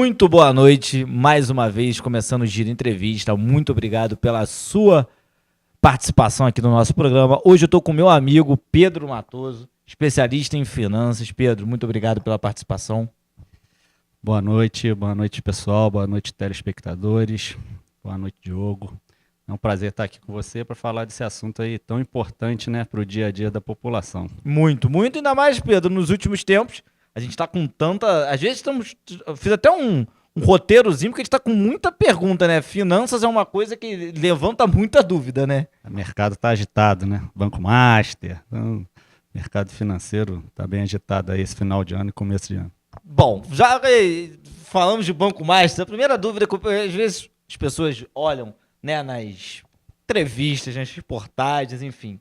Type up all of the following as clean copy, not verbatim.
Muito boa noite, mais uma vez, começando o Giro Entrevista. Muito obrigado pela sua participação aqui no nosso programa. Hoje eu estou com meu amigo Pedro Matoso, especialista em finanças. Pedro, muito obrigado pela participação. Boa noite pessoal, boa noite telespectadores, boa noite Diogo. É um prazer estar aqui com você para falar desse assunto aí tão importante, né, para o dia a dia da população. Muito, ainda mais, Pedro, nos últimos tempos. A gente está com tanta. Às vezes eu fiz até um roteirozinho, porque a gente está com muita pergunta, né? Finanças é uma coisa que levanta muita dúvida, né? O mercado está agitado, né? Banco Master, então, mercado financeiro está bem agitado aí esse final de ano e começo de ano. Bom, já falamos de Banco Master. A primeira dúvida que às vezes as pessoas olham, né, nas entrevistas, nas reportagens, enfim.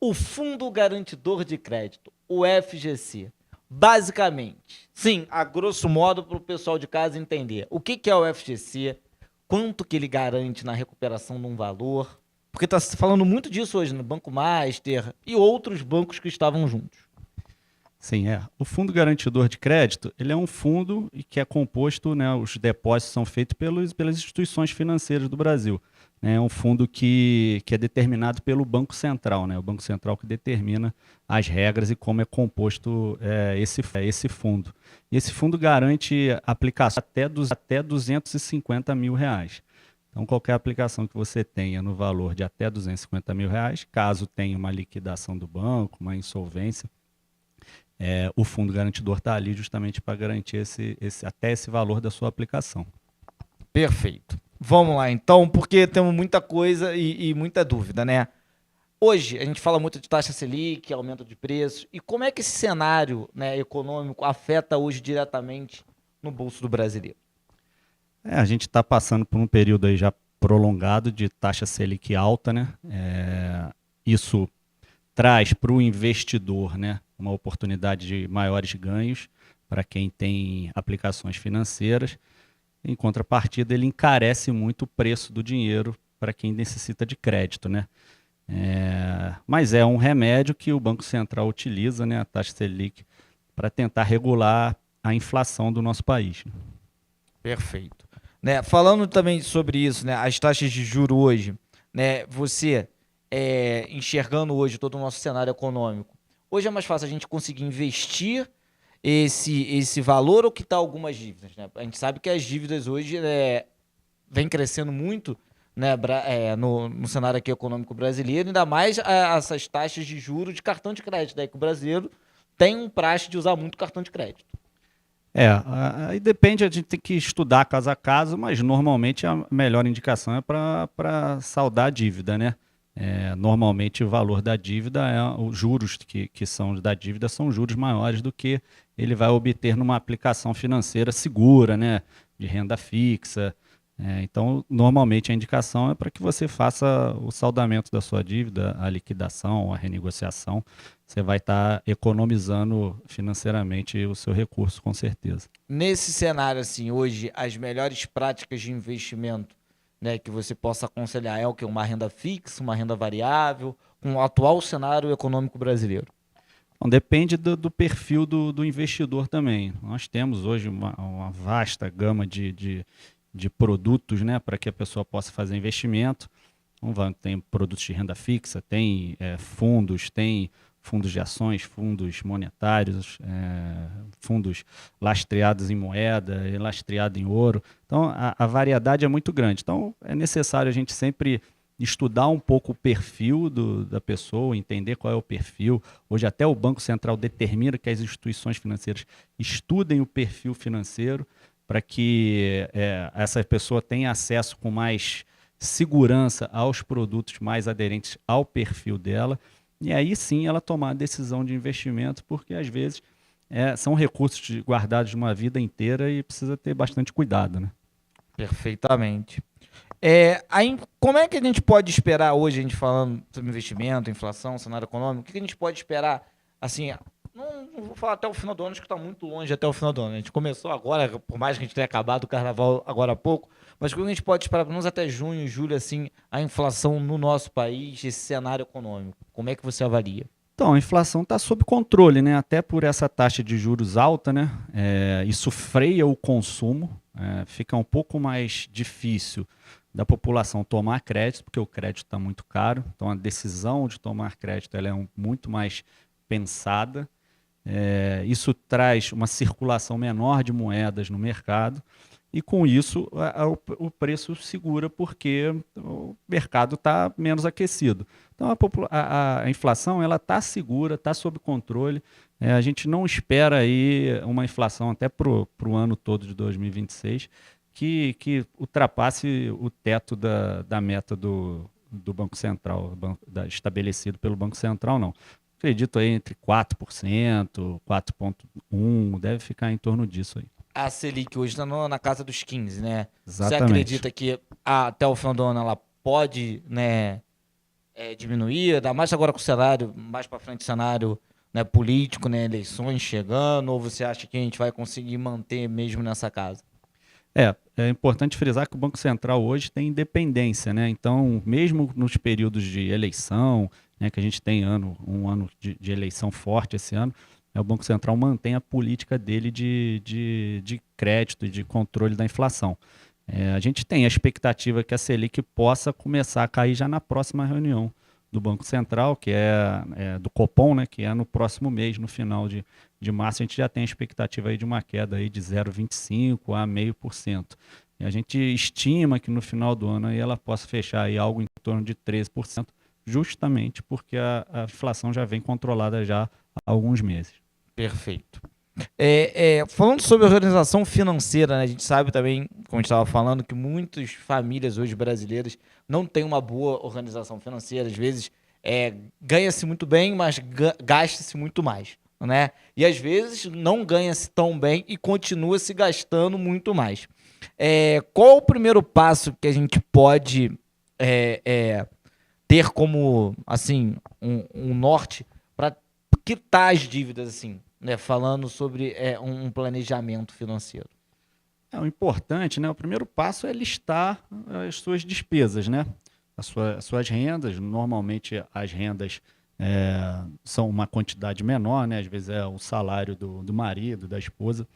O Fundo Garantidor de Crédito, o FGC. Basicamente, sim, a grosso modo para o pessoal de casa entender. O que é o FGC, quanto que ele garante na recuperação de um valor, porque está se falando muito disso hoje no Banco Master e outros bancos que estavam juntos. Sim, o Fundo Garantidor de Crédito, ele é um fundo que é composto, né, os depósitos são feitos pelas instituições financeiras do Brasil. É um fundo que é determinado pelo Banco Central, né? O Banco Central que determina as regras e como é composto esse fundo. E esse fundo garante aplicação até 250 mil reais. Então, qualquer aplicação que você tenha no valor de até 250 mil reais, caso tenha uma liquidação do banco, uma insolvência, o fundo garantidor está ali justamente para garantir até esse valor da sua aplicação. Perfeito. Vamos lá, então, porque temos muita coisa e muita dúvida, né? Hoje, a gente fala muito de taxa Selic, aumento de preços, e como é que esse cenário, né, econômico afeta hoje diretamente no bolso do brasileiro? A gente está passando por um período aí já prolongado de taxa Selic alta, né? Isso traz para o investidor, né, uma oportunidade de maiores ganhos para quem tem aplicações financeiras. Em contrapartida, ele encarece muito o preço do dinheiro para quem necessita de crédito, né? Mas é um remédio que o Banco Central utiliza, né, a taxa Selic, para tentar regular a inflação do nosso país. Perfeito. Né, falando também sobre isso, né, as taxas de juros hoje, né, você enxergando hoje todo o nosso cenário econômico, hoje é mais fácil a gente conseguir investir esse valor ou quitar algumas dívidas, né? A gente sabe que as dívidas hoje vem crescendo muito, né, no cenário aqui econômico brasileiro, ainda mais essas taxas de juros de cartão de crédito, né, que o brasileiro tem um praxe de usar muito cartão de crédito. Aí depende, a gente tem que estudar caso a caso, mas normalmente a melhor indicação é para saldar a dívida, né? Normalmente o valor da dívida, os juros que são da dívida são juros maiores do que ele vai obter numa aplicação financeira segura, né, de renda fixa. Então, normalmente a indicação é para que você faça o saldamento da sua dívida, a liquidação, a renegociação. Você vai estar economizando financeiramente o seu recurso, com certeza. Nesse cenário, assim, hoje, as melhores práticas de investimento, né, que você possa aconselhar é o quê? Uma renda fixa, uma renda variável, com o atual cenário econômico brasileiro? Bom, depende do perfil do investidor também. Nós temos hoje uma vasta gama de produtos, né, para que a pessoa possa fazer investimento. Tem produtos de renda fixa, tem fundos de ações, fundos monetários, fundos lastreados em moeda e lastreado em ouro. Então, a variedade é muito grande. Então, é necessário a gente sempre estudar um pouco o perfil da pessoa, entender qual é o perfil. Hoje até o Banco Central determina que as instituições financeiras estudem o perfil financeiro para que essa pessoa tenha acesso com mais segurança aos produtos mais aderentes ao perfil dela. E aí sim ela tomar a decisão de investimento, porque às vezes são recursos guardados de uma vida inteira e precisa ter bastante cuidado, né? Perfeitamente. Aí, como é que a gente pode esperar hoje, a gente falando sobre investimento, inflação, cenário econômico, o que a gente pode esperar, assim, não vou falar até o final do ano, acho que está muito longe até o final do ano. A gente começou agora, por mais que a gente tenha acabado o carnaval agora há pouco, mas o que a gente pode esperar, pelo menos até junho, julho, assim, a inflação no nosso país, esse cenário econômico? Como é que você avalia? Então, a inflação está sob controle, né? Até por essa taxa de juros alta, né? Isso freia o consumo, fica um pouco mais difícil da população tomar crédito, porque o crédito está muito caro. Então, a decisão de tomar crédito ela é muito mais pensada. Isso traz uma circulação menor de moedas no mercado e, com isso, o preço segura porque o mercado está menos aquecido. Então, a inflação ela está segura, está sob controle. A gente não espera aí uma inflação até para o ano todo de 2026 que ultrapasse o teto da meta do Banco Central, estabelecido pelo Banco Central, não. Acredito aí entre 4%, 4,1%, deve ficar em torno disso aí. A Selic hoje está na casa dos 15, né? Você Exatamente. acredita que até o final do ano ela pode, né, diminuir, ainda mais agora com o cenário, mais para frente, cenário, né, político, né, eleições chegando, ou você acha que a gente vai conseguir manter mesmo nessa casa? É importante frisar que o Banco Central hoje tem independência, né? Então, mesmo nos períodos de eleição, né, que a gente tem um ano de eleição forte esse ano, o Banco Central mantém a política dele de crédito e de controle da inflação. A gente tem a expectativa que a Selic possa começar a cair já na próxima reunião do Banco Central, que é do Copom, né, que é no próximo mês, no final de março, a gente já tem a expectativa aí de uma queda aí de 0,25% a 0,5%. E a gente estima que no final do ano aí ela possa fechar aí algo em torno de 13%, justamente porque a inflação já vem controlada já há alguns meses. Perfeito. Falando sobre organização financeira, né, a gente sabe também, como a gente estava falando, que muitas famílias hoje brasileiras não têm uma boa organização financeira. Às vezes ganha-se muito bem, mas gasta-se muito mais, né? E às vezes não ganha-se tão bem e continua se gastando muito mais. Qual o primeiro passo que a gente pode ter como assim um norte para quitar as dívidas, assim, né? Falando sobre um planejamento financeiro. O importante, né? O primeiro passo é listar as suas despesas, né? As suas rendas. Normalmente as rendas são uma quantidade menor, né? Às vezes é o salário do marido, da esposa,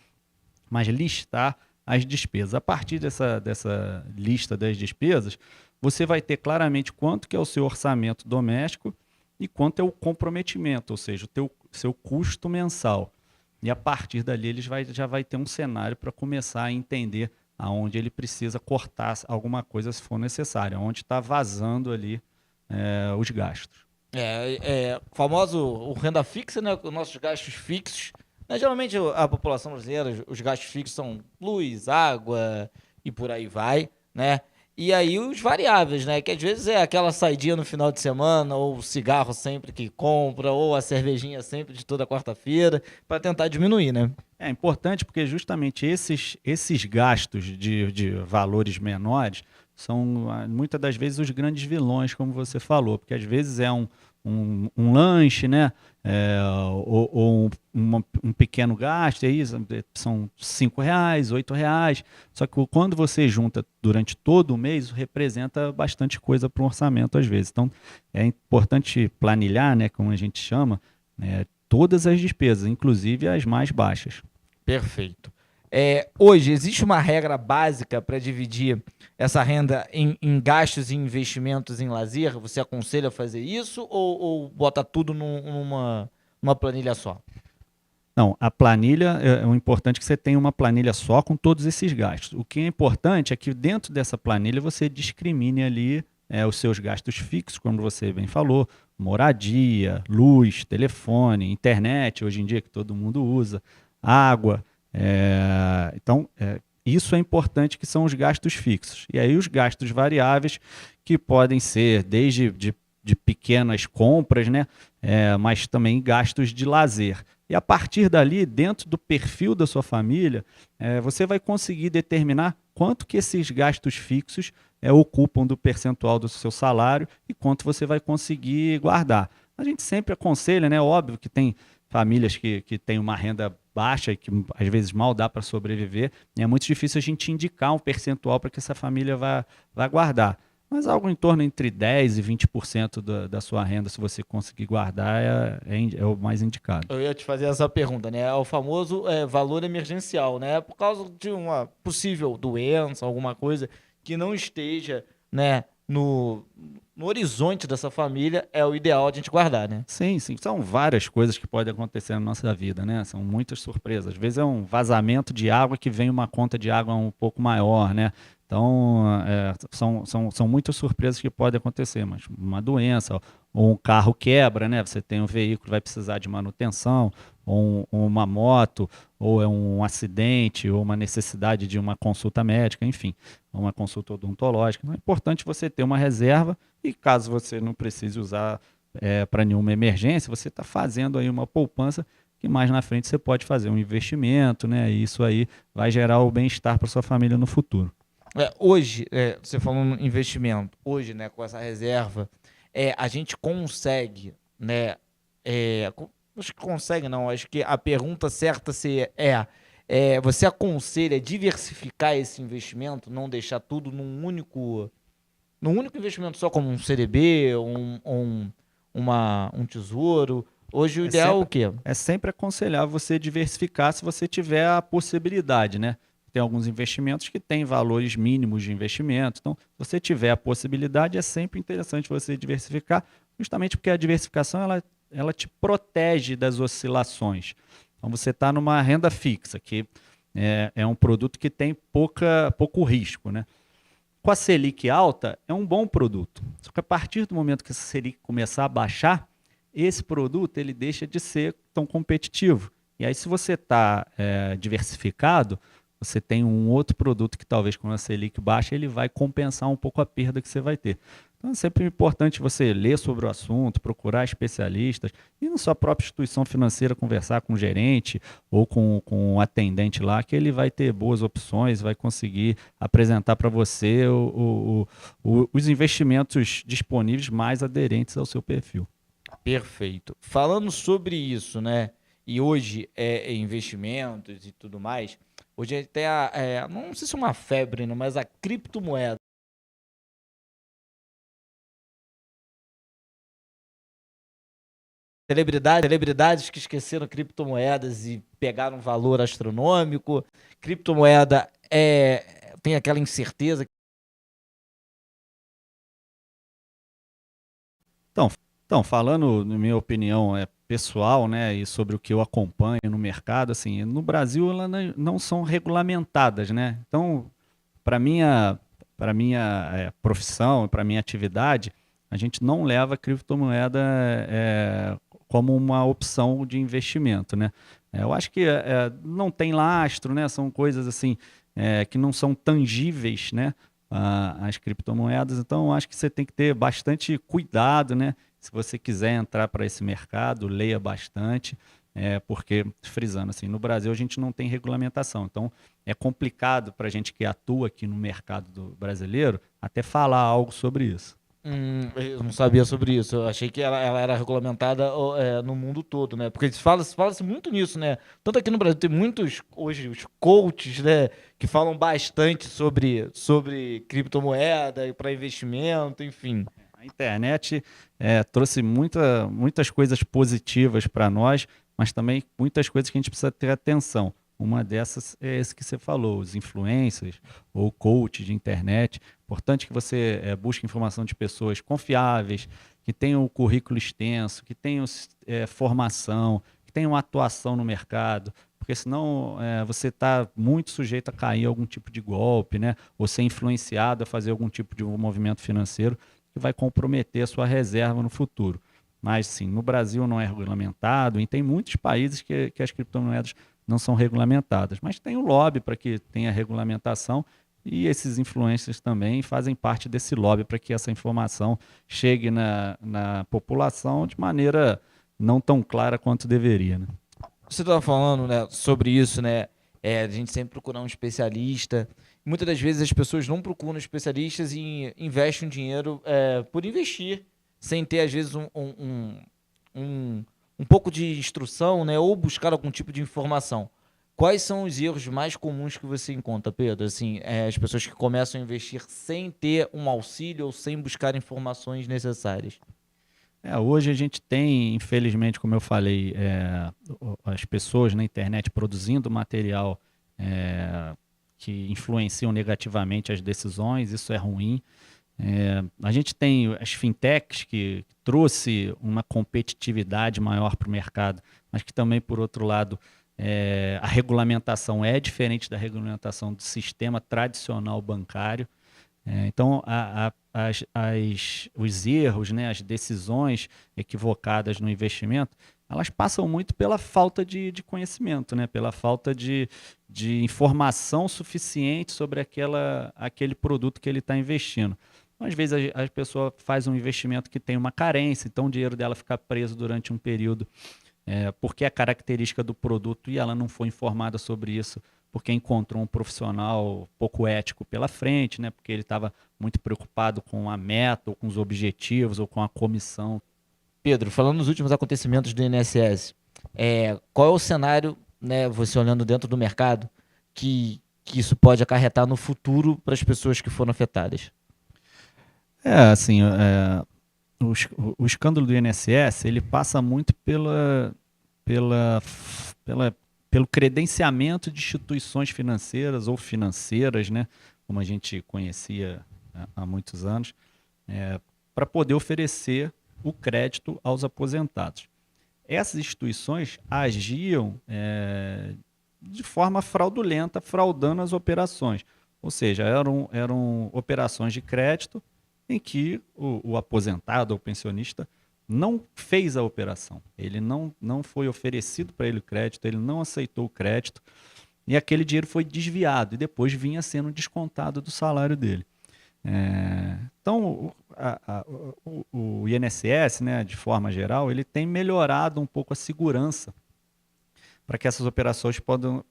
mas listar as despesas. A partir dessa lista das despesas, você vai ter claramente quanto que é o seu orçamento doméstico e quanto é o comprometimento, ou seja, o seu custo mensal. E a partir dali ele já vai ter um cenário para começar a entender aonde ele precisa cortar alguma coisa se for necessário, onde está vazando ali os gastos. O famoso o renda fixa, né? Os nossos gastos fixos. Né, geralmente a população brasileira, os gastos fixos são luz, água e por aí vai, né? E aí os variáveis, né? Que às vezes é aquela saidinha no final de semana, ou o cigarro sempre que compra, ou a cervejinha sempre de toda quarta-feira, para tentar diminuir, né? É importante porque justamente esses gastos de valores menores são muitas das vezes os grandes vilões, como você falou, porque às vezes é um lanche, né? Ou um pequeno gasto, aí são R$ 5, R$ 8. Só que quando você junta durante todo o mês, isso representa bastante coisa para o orçamento às vezes. Então é importante planilhar, né, como a gente chama, né, todas as despesas, inclusive as mais baixas. Perfeito. Hoje, existe uma regra básica para dividir essa renda em gastos e investimentos em lazer? Você aconselha a fazer isso ou bota tudo numa planilha só? Não, a planilha, o importante é que você tenha uma planilha só com todos esses gastos. O que é importante é que dentro dessa planilha você discrimine ali os seus gastos fixos, como você bem falou, moradia, luz, telefone, internet, hoje em dia que todo mundo usa, água. Então, isso é importante, que são os gastos fixos. E aí os gastos variáveis, que podem ser desde de pequenas compras, né? Mas também gastos de lazer. E a partir dali, dentro do perfil da sua família, você vai conseguir determinar quanto que esses gastos fixos ocupam do percentual do seu salário e quanto você vai conseguir guardar. A gente sempre aconselha, né? Óbvio que tem famílias que têm uma renda baixa e que às vezes mal dá para sobreviver. É muito difícil a gente indicar um percentual para que essa família vá guardar. Mas algo em torno entre 10% e 20% da sua renda, se você conseguir guardar, é o mais indicado. Eu ia te fazer essa pergunta, né? É o famoso valor emergencial, né? Por causa de uma possível doença, alguma coisa que não esteja, né, no horizonte dessa família, é o ideal a gente guardar, né? Sim, sim. São várias coisas que podem acontecer na nossa vida, né? São muitas surpresas. Às vezes é um vazamento de água que vem uma conta de água um pouco maior, né? Então, são muitas surpresas que podem acontecer, mas uma doença, ou um carro quebra, né? Você tem um veículo, vai precisar de manutenção, ou uma moto, ou é um acidente, ou uma necessidade de uma consulta médica, enfim, uma consulta odontológica. Então, é importante você ter uma reserva e caso você não precise usar para nenhuma emergência, você está fazendo aí uma poupança que mais na frente você pode fazer um investimento, né? E isso aí vai gerar o bem-estar para sua família no futuro. Hoje, você falou no investimento, hoje, né, com essa reserva, a gente consegue, né, acho que consegue não, acho que a pergunta certa você aconselha diversificar esse investimento, não deixar tudo num único investimento só, como um CDB, um tesouro. Hoje o É ideal é o sempre, quê? é sempre aconselhável você diversificar se você tiver a possibilidade, né? Tem alguns investimentos que têm valores mínimos de investimento. Então, se você tiver a possibilidade, é sempre interessante você diversificar, justamente porque a diversificação ela te protege das oscilações. Então, você está numa renda fixa, que é um produto que tem pouco risco, né? Com a Selic alta, é um bom produto. Só que a partir do momento que a Selic começar a baixar, esse produto ele deixa de ser tão competitivo. E aí, se você está diversificado, você tem um outro produto que talvez com a Selic baixa, ele vai compensar um pouco a perda que você vai ter. Então é sempre importante você ler sobre o assunto, procurar especialistas, e na sua própria instituição financeira conversar com o gerente ou com o atendente lá, que ele vai ter boas opções, vai conseguir apresentar para você os investimentos disponíveis mais aderentes ao seu perfil. Perfeito. Falando sobre isso, né? E hoje investimentos e tudo mais. Hoje até não sei se é uma febre, né, mas a criptomoeda. Celebridades que esqueceram criptomoedas e pegaram um valor astronômico. Criptomoeda tem aquela incerteza. Então, falando, na minha opinião, pessoal, né, e sobre o que eu acompanho no mercado, assim, no Brasil elas não são regulamentadas, né? Então, para minha profissão, para minha atividade, a gente não leva a criptomoeda como uma opção de investimento, né? Eu acho que não tem lastro, né? São coisas assim que não são tangíveis, né? As criptomoedas. Então, eu acho que você tem que ter bastante cuidado, né? Se você quiser entrar para esse mercado, leia bastante, porque, frisando assim, no Brasil a gente não tem regulamentação. Então, é complicado para a gente que atua aqui no mercado brasileiro até falar algo sobre isso. Eu não sabia sobre isso. Eu achei que ela era regulamentada no mundo todo, né? Porque fala-se muito nisso, né? Tanto aqui no Brasil tem muitos, hoje, os coaches, né? Que falam bastante sobre criptomoeda e para investimento, enfim. A internet trouxe muitas coisas positivas para nós, mas também muitas coisas que a gente precisa ter atenção. Uma dessas é esse que você falou, os influencers ou coach de internet. Importante que você busque informação de pessoas confiáveis, que tenham o currículo extenso, que tenham formação, que tenham atuação no mercado, porque senão você está muito sujeito a cair em algum tipo de golpe, né? Ou ser influenciado a fazer algum tipo de movimento financeiro que vai comprometer a sua reserva no futuro. Mas, sim, no Brasil não é regulamentado e tem muitos países que as criptomoedas não são regulamentadas. Mas tem o lobby para que tenha regulamentação e esses influencers também fazem parte desse lobby para que essa informação chegue na população de maneira não tão clara quanto deveria, né? Você estava falando, né, sobre isso, né? A gente sempre procura um especialista. Muitas das vezes as pessoas não procuram especialistas e investem o dinheiro por investir, sem ter, às vezes, um pouco de instrução, né? Ou buscar algum tipo de informação. Quais são os erros mais comuns que você encontra, Pedro? Assim, as pessoas que começam a investir sem ter um auxílio ou sem buscar informações necessárias. Hoje a gente tem, infelizmente, como eu falei, as pessoas na internet produzindo material é, que influenciam negativamente as decisões, isso é ruim. A gente tem as fintechs que trouxe uma competitividade maior para o mercado, mas que também, por outro lado, a regulamentação é diferente da regulamentação do sistema tradicional bancário. Então, os erros, né, as decisões equivocadas no investimento, elas passam muito pela falta de conhecimento, né, pela falta de informação suficiente sobre aquele produto que ele está investindo. Às vezes a pessoa faz um investimento que tem uma carência, então o dinheiro dela fica preso durante um período, porque é característica do produto e ela não foi informada sobre isso, porque encontrou um profissional pouco ético pela frente, né? Porque ele estava muito preocupado com a meta, ou com os objetivos, ou com a comissão. Pedro, falando nos últimos acontecimentos do INSS, qual é o cenário, né, você olhando dentro do mercado, que isso pode acarretar no futuro para as pessoas que foram afetadas? Assim, o escândalo do INSS, ele passa muito pela, pelo credenciamento de instituições financeiras ou financeiras, né, como a gente conhecia há muitos anos, para poder oferecer o crédito aos aposentados. Essas instituições agiam de forma fraudulenta, fraudando as operações. Ou seja, eram operações de crédito em que o aposentado ou pensionista não fez a operação. Ele não foi oferecido para ele o crédito, ele não aceitou o crédito e aquele dinheiro foi desviado e depois vinha sendo descontado do salário dele. Então, o INSS, né, de forma geral, ele tem melhorado um pouco a segurança para que essas operações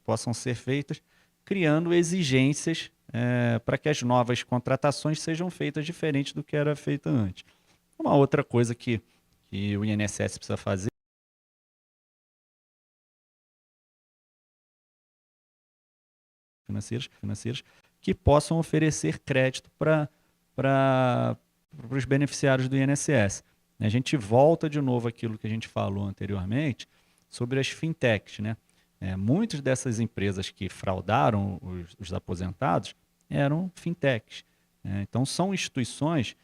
possam ser feitas, criando exigências para que as novas contratações sejam feitas diferente do que era feita antes. Uma outra coisa que o INSS precisa fazer financeiras que possam oferecer crédito para os beneficiários do INSS. A gente volta de novo àquilo que a gente falou anteriormente sobre as fintechs, né? Muitas dessas empresas que fraudaram os aposentados eram fintechs. Então, são instituições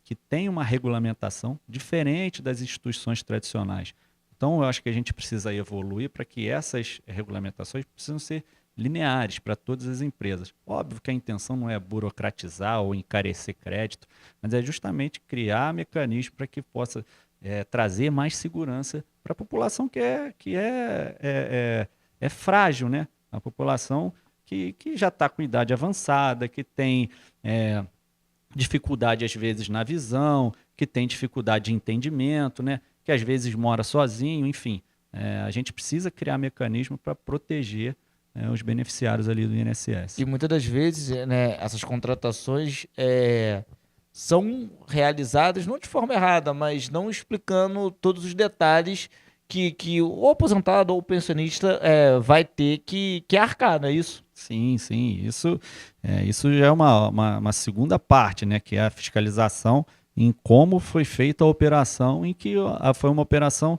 que têm uma regulamentação diferente das instituições tradicionais. Então, eu acho que a gente precisa evoluir para que essas regulamentações precisam ser lineares para todas as empresas. Óbvio que a intenção não é burocratizar ou encarecer crédito, mas é justamente criar mecanismos para que possa trazer mais segurança para a população que é frágil, né? A população que já está com idade avançada, que tem dificuldade às vezes na visão, que tem dificuldade de entendimento, né? Que às vezes mora sozinho, enfim. A gente precisa criar mecanismo para proteger os beneficiários ali do INSS. E muitas das vezes, né, essas contratações são realizadas não de forma errada, mas não explicando todos os detalhes que o aposentado ou o pensionista vai ter que arcar, não é isso? Sim, sim. Isso já é uma segunda parte, né, que é a fiscalização em como foi feita a operação, em que foi uma operação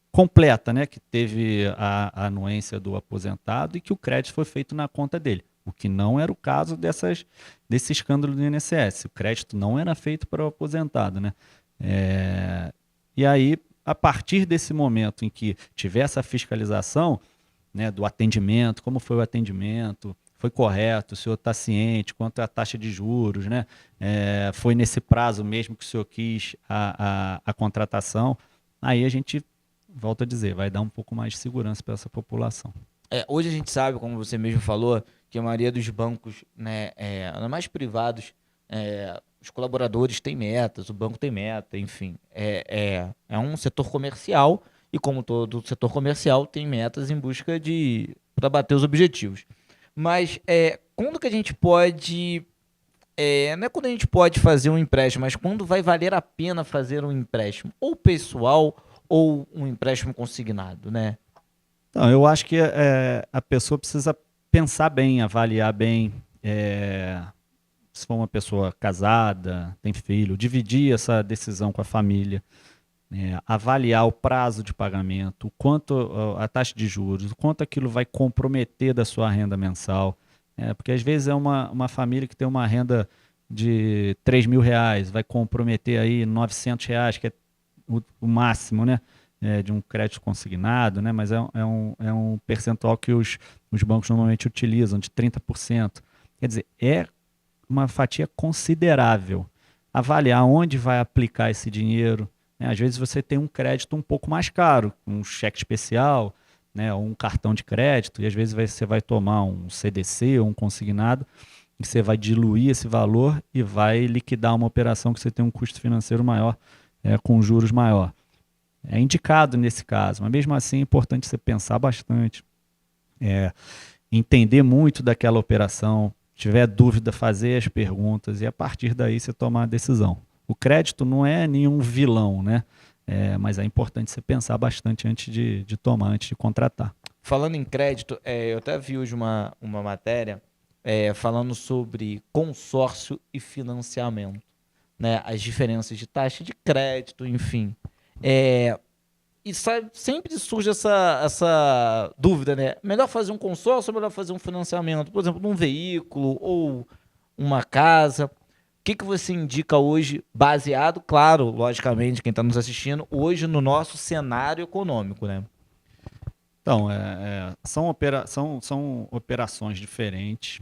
completa, né, que teve a anuência do aposentado e que o crédito foi feito na conta dele, o que não era o caso desse escândalo do INSS. O crédito não era feito para o aposentado, né? E aí, a partir desse momento em que tiver essa fiscalização, né, do atendimento, como foi o atendimento, foi correto, o senhor está ciente, quanto é a taxa de juros, né? Foi nesse prazo mesmo que o senhor quis a contratação, aí a gente, volto a dizer, vai dar um pouco mais de segurança para essa população. Hoje a gente sabe, como você mesmo falou, que a maioria dos bancos, né, ainda mais privados, os colaboradores têm metas, o banco tem meta, enfim. É um setor comercial e, como todo setor comercial, tem metas em busca para bater os objetivos. Mas quando que a gente pode... não é quando a gente pode fazer um empréstimo, mas quando vai valer a pena fazer um empréstimo, ou pessoal, ou um empréstimo consignado, né? Então, eu acho que a pessoa precisa pensar bem, avaliar bem, se for uma pessoa casada, tem filho, dividir essa decisão com a família, avaliar o prazo de pagamento, o quanto a taxa de juros, o quanto aquilo vai comprometer da sua renda mensal. Porque às vezes é uma família que tem uma renda de R$ 3.000, vai comprometer aí R$ 900, que é o máximo, né? De um crédito consignado, né? Mas é um percentual que os bancos normalmente utilizam, de 30%. Quer dizer, é uma fatia considerável. Avaliar onde vai aplicar esse dinheiro, né? Às vezes você tem um crédito um pouco mais caro, um cheque especial, né? Ou um cartão de crédito, e às vezes você vai tomar um CDC ou um consignado, e você vai diluir esse valor e vai liquidar uma operação que você tem um custo financeiro maior, com juros maior. É indicado nesse caso, mas mesmo assim é importante você pensar bastante, entender muito daquela operação, tiver dúvida, fazer as perguntas e a partir daí você tomar a decisão. O crédito não é nenhum vilão, né? Mas é importante você pensar bastante antes de tomar, antes de contratar. Falando em crédito, eu até vi hoje uma matéria falando sobre consórcio e financiamento, né? As diferenças de taxa de crédito, enfim. E sempre surge essa dúvida, né? Melhor fazer um consórcio ou melhor fazer um financiamento? Por exemplo, num veículo ou uma casa. O que você indica hoje, baseado, claro, logicamente, quem está nos assistindo, hoje no nosso cenário econômico, né? Então, são operações diferentes,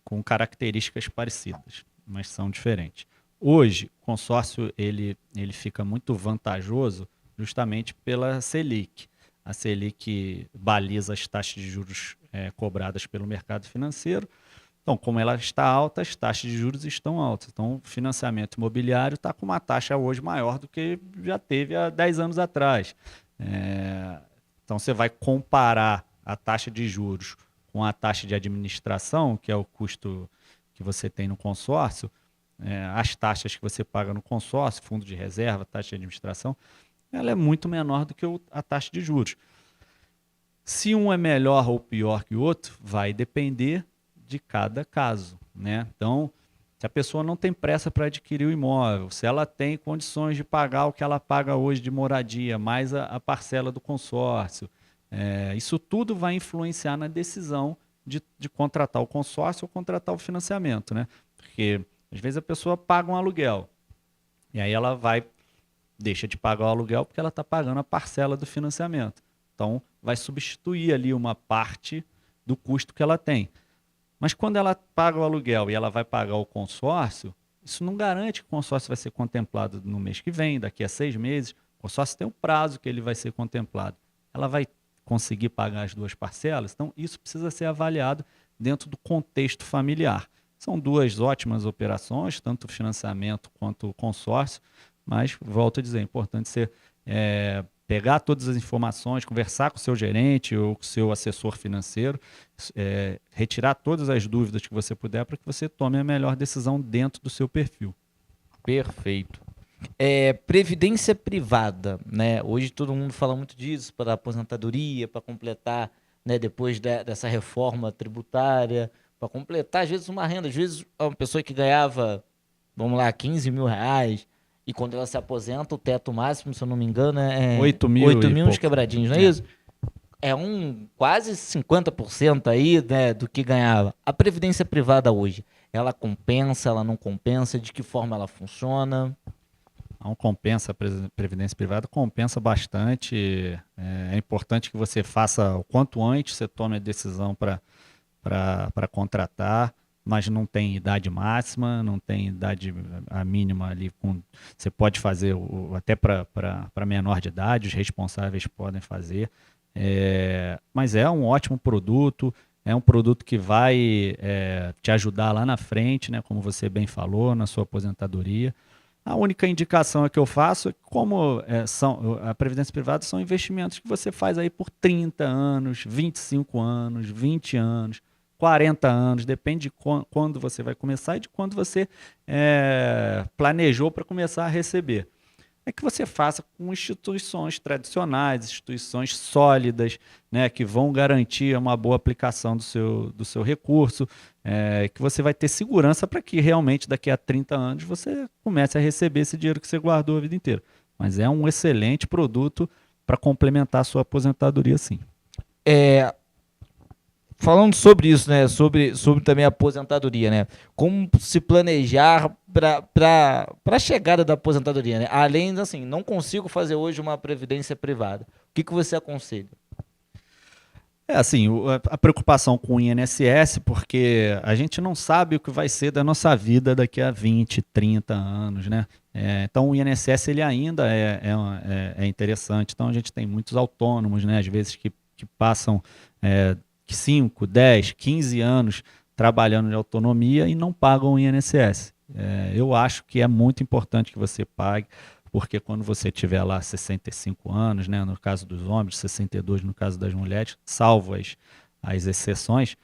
com características parecidas, mas são diferentes. Hoje, o consórcio ele fica muito vantajoso justamente pela Selic. A Selic baliza as taxas de juros cobradas pelo mercado financeiro. Então, como ela está alta, as taxas de juros estão altas. Então, o financiamento imobiliário está com uma taxa hoje maior do que já teve há 10 anos atrás. Então, você vai comparar a taxa de juros com a taxa de administração, que é o custo que você tem no consórcio, as taxas que você paga no consórcio, fundo de reserva, taxa de administração, ela é muito menor do que a taxa de juros. Se um é melhor ou pior que o outro, vai depender de cada caso, né? Então, se a pessoa não tem pressa para adquirir o imóvel, se ela tem condições de pagar o que ela paga hoje de moradia, mais a parcela do consórcio, isso tudo vai influenciar na decisão de contratar o consórcio ou contratar o financiamento, né? Porque às vezes a pessoa paga um aluguel e aí ela deixa de pagar o aluguel porque ela está pagando a parcela do financiamento. Então, vai substituir ali uma parte do custo que ela tem. Mas quando ela paga o aluguel e ela vai pagar o consórcio, isso não garante que o consórcio vai ser contemplado no mês que vem, daqui a 6 meses. O consórcio tem um prazo que ele vai ser contemplado. Ela vai conseguir pagar as duas parcelas? Então, isso precisa ser avaliado dentro do contexto familiar. São duas ótimas operações, tanto o financiamento quanto o consórcio, mas, volto a dizer, é importante você pegar todas as informações, conversar com o seu gerente ou com o seu assessor financeiro, retirar todas as dúvidas que você puder para que você tome a melhor decisão dentro do seu perfil. Perfeito. Previdência privada, né? Hoje todo mundo fala muito disso, para aposentadoria, para completar, né, depois dessa reforma tributária, para completar, às vezes, uma renda. Às vezes, uma pessoa que ganhava, vamos lá, R$ 15.000, e quando ela se aposenta, o teto máximo, se eu não me engano, é 8 mil 8 e mil uns pouco. quebradinhos, não é isso? É quase 50% aí, né, do que ganhava. A previdência privada hoje, ela compensa, ela não compensa? De que forma ela funciona? Não compensa, a previdência privada compensa bastante. É importante que você faça o quanto antes, você tome a decisão para contratar, mas não tem idade máxima, não tem idade a mínima ali. Você pode fazer até para menor de idade, os responsáveis podem fazer. Mas é um ótimo produto, é um produto que vai te ajudar lá na frente, né, como você bem falou, na sua aposentadoria. A única indicação que eu faço é que, como a previdência privada são investimentos que você faz aí por 30 anos, 25 anos, 20 anos, 40 anos, depende de quando você vai começar e de quando você planejou para começar a receber. é que você faça com instituições tradicionais, instituições sólidas, né, que vão garantir uma boa aplicação do seu recurso, que você vai ter segurança para que realmente daqui a 30 anos você comece a receber esse dinheiro que você guardou a vida inteira. Mas é um excelente produto para complementar a sua aposentadoria, sim. É, falando sobre isso, né? Sobre também a aposentadoria, né? Como se planejar para a chegada da aposentadoria, né? Além, assim, não consigo fazer hoje uma previdência privada. O que você aconselha? Assim, a preocupação com o INSS, porque a gente não sabe o que vai ser da nossa vida daqui a 20, 30 anos, né? Então o INSS ele ainda é interessante. Então a gente tem muitos autônomos, né? Às vezes que passam 5, 10, 15 anos trabalhando de autonomia e não pagam o INSS. Eu acho que é muito importante que você pague, porque quando você tiver lá 65 anos, né, no caso dos homens, 62 no caso das mulheres, salvo as exceções,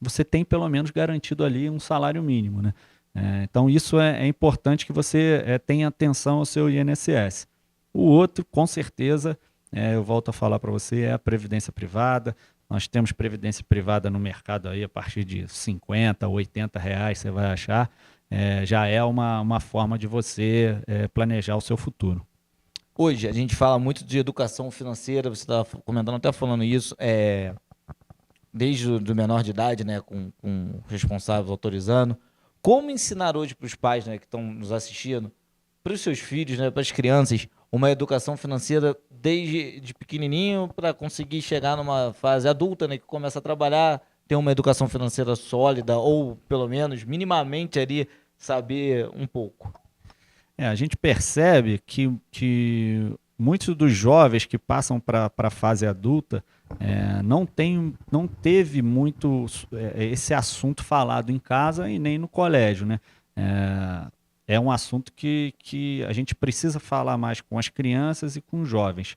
você tem pelo menos garantido ali um salário mínimo, né? Então isso é importante que você tenha atenção ao seu INSS. O outro, com certeza, eu volto a falar para você, é a previdência privada. Nós temos previdência privada no mercado aí a partir de 50, 80 reais, você vai achar. Já é uma forma de você planejar o seu futuro. Hoje a gente fala muito de educação financeira, você estava comentando, até falando isso, desde o do menor de idade, né, com responsáveis autorizando. Como ensinar hoje para os pais, né, que estão nos assistindo, para os seus filhos, né, para as crianças, uma educação financeira desde de pequenininho para conseguir chegar numa fase adulta, né, que começa a trabalhar, ter uma educação financeira sólida ou pelo menos minimamente ali saber um pouco. A gente percebe que muitos dos jovens que passam para a fase adulta não teve muito esse assunto falado em casa e nem no colégio, né? É um assunto que a gente precisa falar mais com as crianças e com os jovens.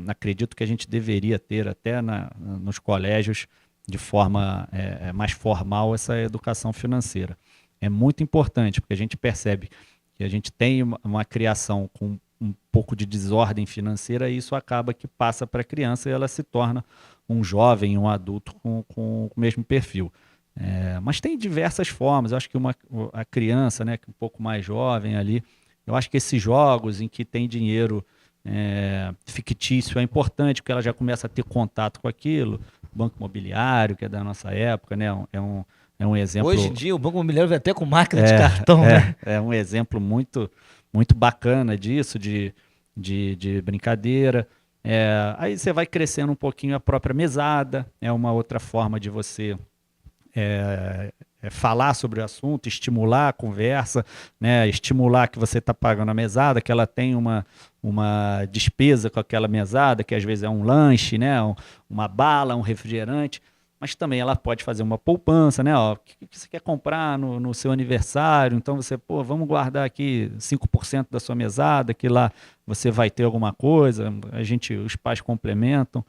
Acredito que a gente deveria ter até nos colégios de forma mais formal essa educação financeira. É muito importante, porque a gente percebe que a gente tem uma criação com um pouco de desordem financeira e isso acaba que passa para a criança e ela se torna um jovem, um adulto com o mesmo perfil. Mas tem diversas formas. Eu acho que a criança, né, que é um pouco mais jovem ali, eu acho que esses jogos em que tem dinheiro fictício é importante, porque ela já começa a ter contato com aquilo. Banco imobiliário, que é da nossa época, né, é um exemplo. Hoje em dia o Banco Imobiliário vem até com máquina de cartão, né? É um exemplo muito, muito bacana disso, de brincadeira. Aí você vai crescendo um pouquinho a própria mesada, é uma outra forma de você falar sobre o assunto, estimular a conversa, né? Estimular que você está pagando a mesada, que ela tem uma despesa com aquela mesada, que às vezes é um lanche, né? Uma bala, um refrigerante, mas também ela pode fazer uma poupança, né? O que você quer comprar no seu aniversário? Então você, vamos guardar aqui 5% da sua mesada, que lá você vai ter alguma coisa, os pais complementam.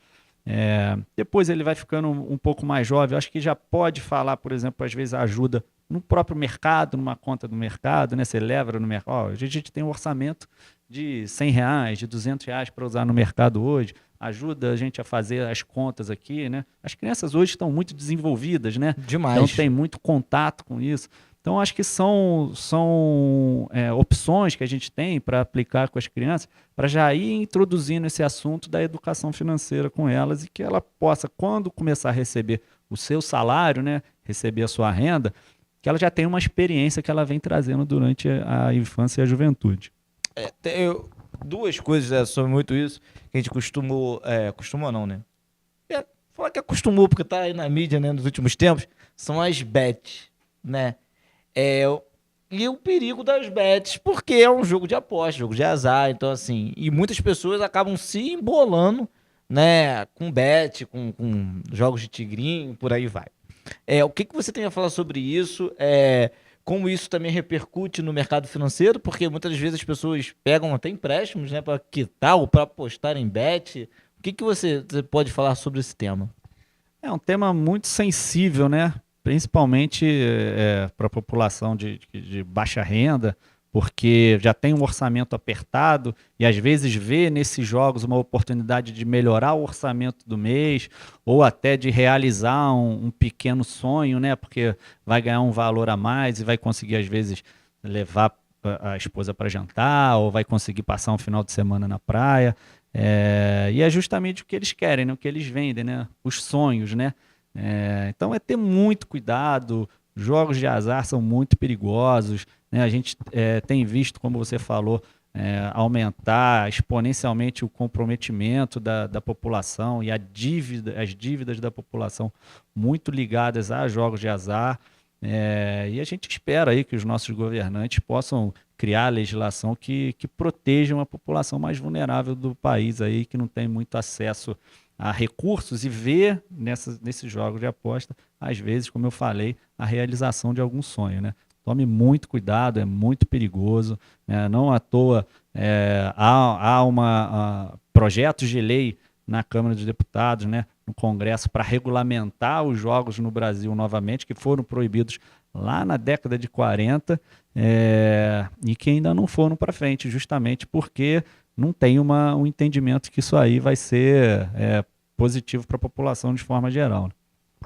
Depois ele vai ficando um pouco mais jovem, eu acho que já pode falar, por exemplo, às vezes ajuda no próprio mercado, numa conta do mercado, né? Você leva no mercado, a gente tem um orçamento de 100 reais, de 200 reais para usar no mercado hoje, ajuda a gente a fazer as contas aqui, né? As crianças hoje estão muito desenvolvidas, né? Demais. Então tem muito contato com isso. Então acho que são opções que a gente tem para aplicar com as crianças, para já ir introduzindo esse assunto da educação financeira com elas e que ela possa, quando começar a receber o seu salário, né, receber a sua renda, que ela já tenha uma experiência que ela vem trazendo durante a infância e a juventude. Duas coisas sobre muito isso que a gente costumou não, né? Falar que acostumou, porque tá aí na mídia, né, nos últimos tempos, são as bets, né? E o perigo das bets, porque é um jogo de aposta, jogo de azar, então assim, e muitas pessoas acabam se embolando, né, com bet, com jogos de tigrinho, por aí vai. O que você tem a falar sobre isso? Como isso também repercute no mercado financeiro, porque muitas vezes as pessoas pegam até empréstimos, né, para quitar ou para apostar em bet. O que você pode falar sobre esse tema? É um tema muito sensível, né? Principalmente para a população de baixa renda, porque já tem um orçamento apertado e às vezes vê nesses jogos uma oportunidade de melhorar o orçamento do mês ou até de realizar um pequeno sonho, né? Porque vai ganhar um valor a mais e vai conseguir às vezes levar a esposa para jantar ou vai conseguir passar um final de semana na praia. E é justamente o que eles querem, né? O que eles vendem, né? Os sonhos, né? Então é ter muito cuidado. Jogos de azar são muito perigosos, né? A gente tem visto, como você falou, aumentar exponencialmente o comprometimento da população e as dívidas da população muito ligadas a jogos de azar. E a gente espera aí que os nossos governantes possam criar legislação que protejam a população mais vulnerável do país aí, que não tem muito acesso a recursos e ver nesses jogos de aposta, às vezes, como eu falei, a realização de algum sonho, né? Tome muito cuidado, é muito perigoso, né? Não à toa há projetos de lei na Câmara dos Deputados, né, no Congresso, para regulamentar os jogos no Brasil novamente, que foram proibidos lá na década de 40 e que ainda não foram para frente, justamente porque não tem um entendimento que isso aí vai ser positivo para a população de forma geral.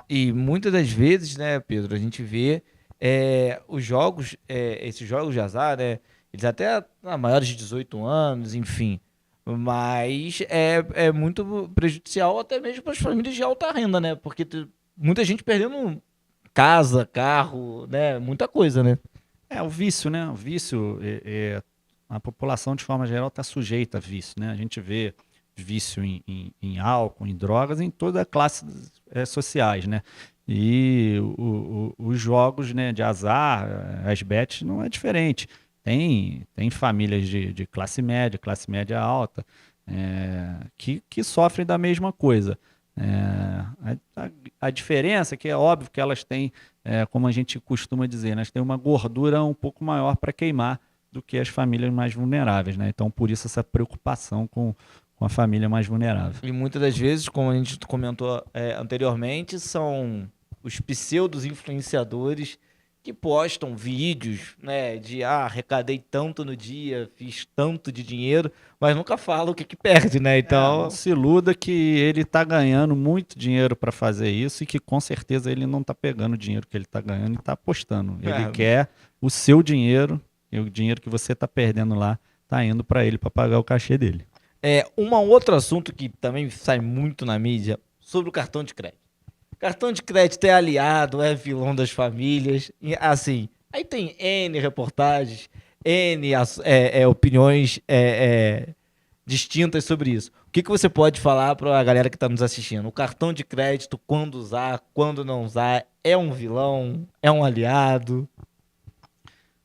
E muitas das vezes, né, Pedro, a gente vê os jogos, esses jogos de azar, né, eles até maiores de 18 anos, enfim, mas é muito prejudicial até mesmo para as famílias de alta renda, né, porque muita gente perdendo casa, carro, né, muita coisa, né. O vício, né, o vício, a população de forma geral está sujeita a vício, né, a gente vê vício em álcool, em drogas, em toda a classe sociais, né? E os jogos, né, de azar, as bets, não é diferente. Tem famílias de classe média alta, que sofrem da mesma coisa. A diferença é que é óbvio que elas têm, como a gente costuma dizer, elas têm uma gordura um pouco maior para queimar do que as famílias mais vulneráveis, né? Então, por isso essa preocupação com a família mais vulnerável. E muitas das vezes, como a gente comentou anteriormente, são os pseudos influenciadores que postam vídeos, né, de arrecadei tanto no dia, fiz tanto de dinheiro, mas nunca falam o que perde, né? Então, não se iluda que ele está ganhando muito dinheiro para fazer isso e que com certeza ele não está pegando o dinheiro que ele está ganhando e está apostando. Ele quer o seu dinheiro e o dinheiro que você está perdendo lá está indo para ele para pagar o cachê dele. Um outro assunto que também sai muito na mídia sobre o cartão de crédito. Cartão de crédito é aliado, é vilão das famílias. E, assim, aí tem N reportagens, N opiniões distintas sobre isso. O que você pode falar para a galera que está nos assistindo? O cartão de crédito, quando usar, quando não usar, é um vilão? É um aliado?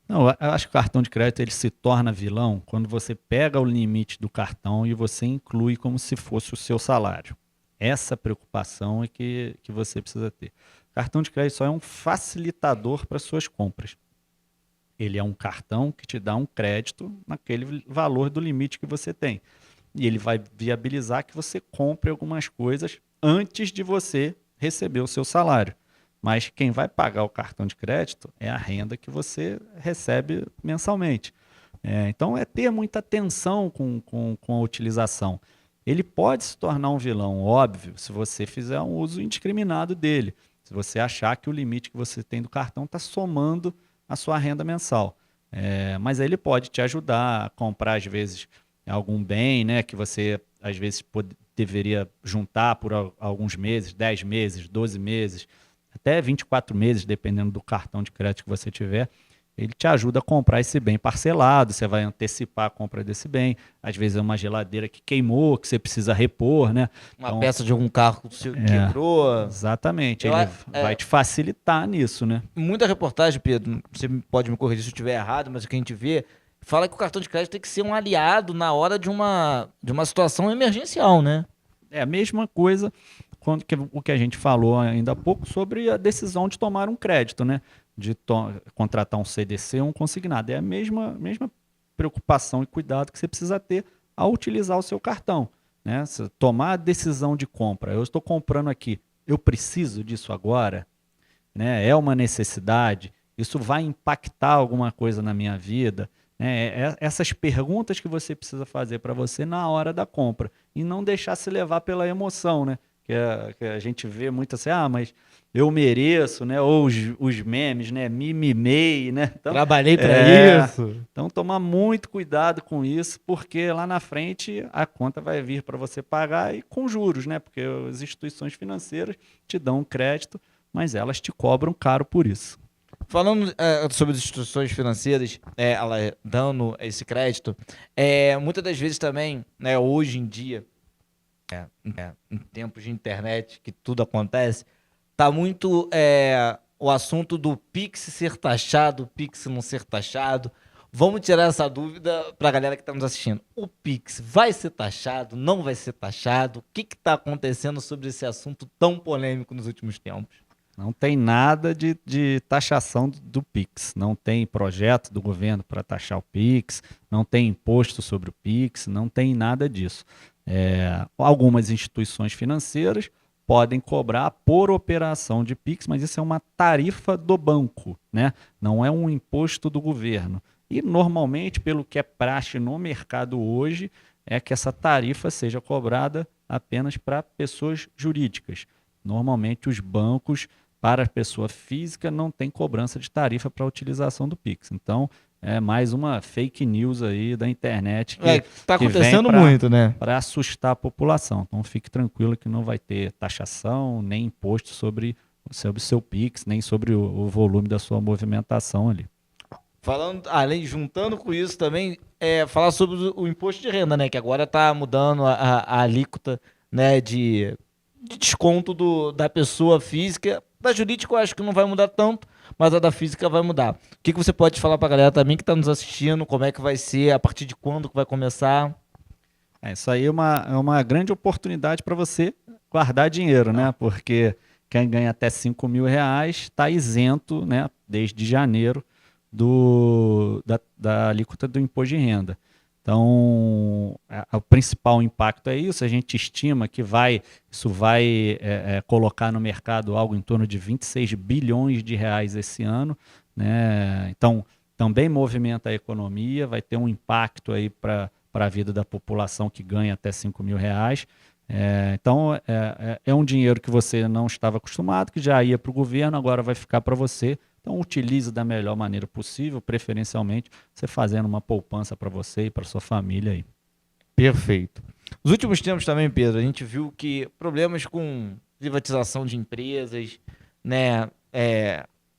Não, eu acho que o cartão de crédito ele se torna vilão quando você pega o limite do cartão e você inclui como se fosse o seu salário. Essa preocupação é que você precisa ter. O cartão de crédito só é um facilitador para suas compras. Ele é um cartão que te dá um crédito naquele valor do limite que você tem. E ele vai viabilizar que você compre algumas coisas antes de você receber o seu salário. Mas quem vai pagar o cartão de crédito é a renda que você recebe mensalmente. Então é ter muita atenção com a utilização. Ele pode se tornar um vilão, óbvio, se você fizer um uso indiscriminado dele. Se você achar que o limite que você tem do cartão está somando a sua renda mensal. Mas ele pode te ajudar a comprar, às vezes, algum bem, né, que você, às vezes, deveria juntar por alguns meses, 10 meses, 12 meses, até 24 meses, dependendo do cartão de crédito que você tiver. Ele te ajuda a comprar esse bem parcelado, você vai antecipar a compra desse bem. Às vezes é uma geladeira que queimou, que você precisa repor, né? Uma peça de algum carro que quebrou. Exatamente, ele vai te facilitar nisso, né? Muita reportagem, Pedro, você pode me corrigir se eu estiver errado, mas o que a gente vê, fala que o cartão de crédito tem que ser um aliado na hora de uma situação emergencial, né? É a mesma coisa o que a gente falou ainda há pouco sobre a decisão de tomar um crédito, né? De contratar um CDC ou um consignado. É a mesma preocupação e cuidado que você precisa ter ao utilizar o seu cartão, né? Se tomar a decisão de compra. Eu estou comprando aqui, eu preciso disso agora, né? É uma necessidade? Isso vai impactar alguma coisa na minha vida? Essas perguntas que você precisa fazer para você na hora da compra e não deixar se levar pela emoção, né? Que a gente vê muito assim, mas eu mereço, né? Ou os memes, né? Me mimei, né? Então, Trabalhei para isso. então tomar muito cuidado com isso, porque lá na frente a conta vai vir para você pagar e com juros, né? Porque as instituições financeiras te dão um crédito, mas elas te cobram caro por isso. Falando sobre as instituições financeiras, ela dando esse crédito, muitas das vezes também, né, hoje em dia, em tempos de internet, que tudo acontece, tá muito o assunto do Pix ser taxado, Pix não ser taxado. Vamos tirar essa dúvida para a galera que está nos assistindo. O Pix vai ser taxado? Não vai ser taxado? O que está acontecendo sobre esse assunto tão polêmico nos últimos tempos? Não tem nada de taxação do Pix. Não tem projeto do governo para taxar o Pix, não tem imposto sobre o Pix, não tem nada disso. Algumas instituições financeiras podem cobrar por operação de Pix, mas isso é uma tarifa do banco, né? Não é um imposto do governo. E normalmente, pelo que é praxe no mercado hoje, é que essa tarifa seja cobrada apenas para pessoas jurídicas. Normalmente os bancos, para a pessoa física, não tem cobrança de tarifa para a utilização do Pix. Então, é mais uma fake news aí da internet tá que acontecendo vem muito, né? para assustar a população. Então, fique tranquilo que não vai ter taxação, nem imposto sobre o seu Pix, nem sobre o volume da sua movimentação ali. Falando, juntando com isso também, falar sobre o imposto de renda, né? Que agora está mudando a alíquota, né, de desconto da pessoa física. Da jurídica eu acho que não vai mudar tanto, mas a da física vai mudar. O que você pode falar para a galera também que está nos assistindo? Como é que vai ser? A partir de quando que vai começar? Isso aí é uma grande oportunidade para você guardar dinheiro, né? Porque quem ganha até R$ 5.000 está isento, né, desde janeiro da alíquota do imposto de renda. Então, o principal impacto é isso. A gente estima que isso vai colocar no mercado algo em torno de 26 bilhões de reais esse ano, né? Então, também movimenta a economia, vai ter um impacto aí para a vida da população que ganha até R$ 5.000. Então, é um dinheiro que você não estava acostumado, que já ia para o governo, agora vai ficar para você. Então, utilize da melhor maneira possível, preferencialmente você fazendo uma poupança para você e para sua família aí. Perfeito. Nos últimos tempos também, Pedro, a gente viu que problemas com privatização de empresas, né,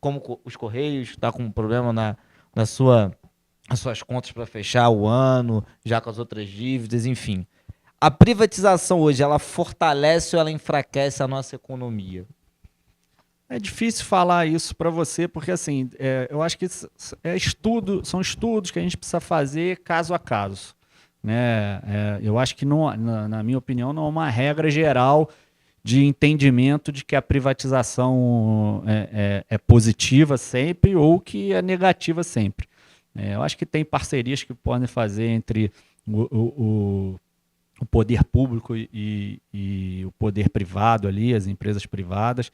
como os Correios, está com um problema nas suas contas para fechar o ano, já com as outras dívidas, enfim. A privatização hoje, ela fortalece ou ela enfraquece a nossa economia? É difícil falar isso para você, porque assim, eu acho que são estudos que a gente precisa fazer caso a caso, né? Eu acho que, não, na minha opinião, não é uma regra geral de entendimento de que a privatização é positiva sempre ou que é negativa sempre. Eu acho que tem parcerias que podem fazer entre o poder público e o poder privado ali, as empresas privadas.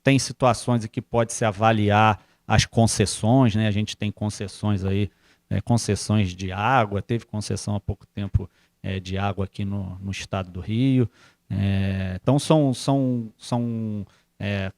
Tem situações em que pode se avaliar as concessões, né? A gente tem concessões aí, concessões de água, teve concessão há pouco tempo de água aqui no estado do Rio. Então são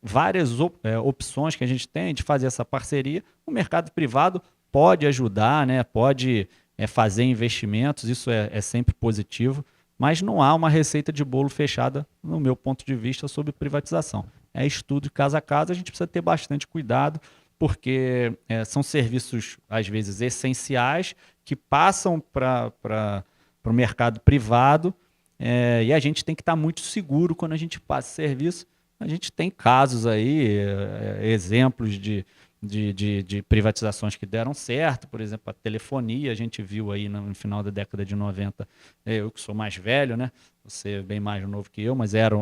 várias opções que a gente tem de fazer essa parceria. O mercado privado pode ajudar, né? Pode fazer investimentos, isso é sempre positivo, mas não há uma receita de bolo fechada, no meu ponto de vista, sobre privatização. É estudo de caso a caso, a gente precisa ter bastante cuidado, porque são serviços, às vezes, essenciais, que passam para o mercado privado, e a gente tem que estar muito seguro quando a gente passa serviço. A gente tem casos aí, exemplos de privatizações que deram certo, por exemplo, a telefonia, a gente viu aí no final da década de 90, eu que sou mais velho, né? Você é bem mais novo que eu, mas era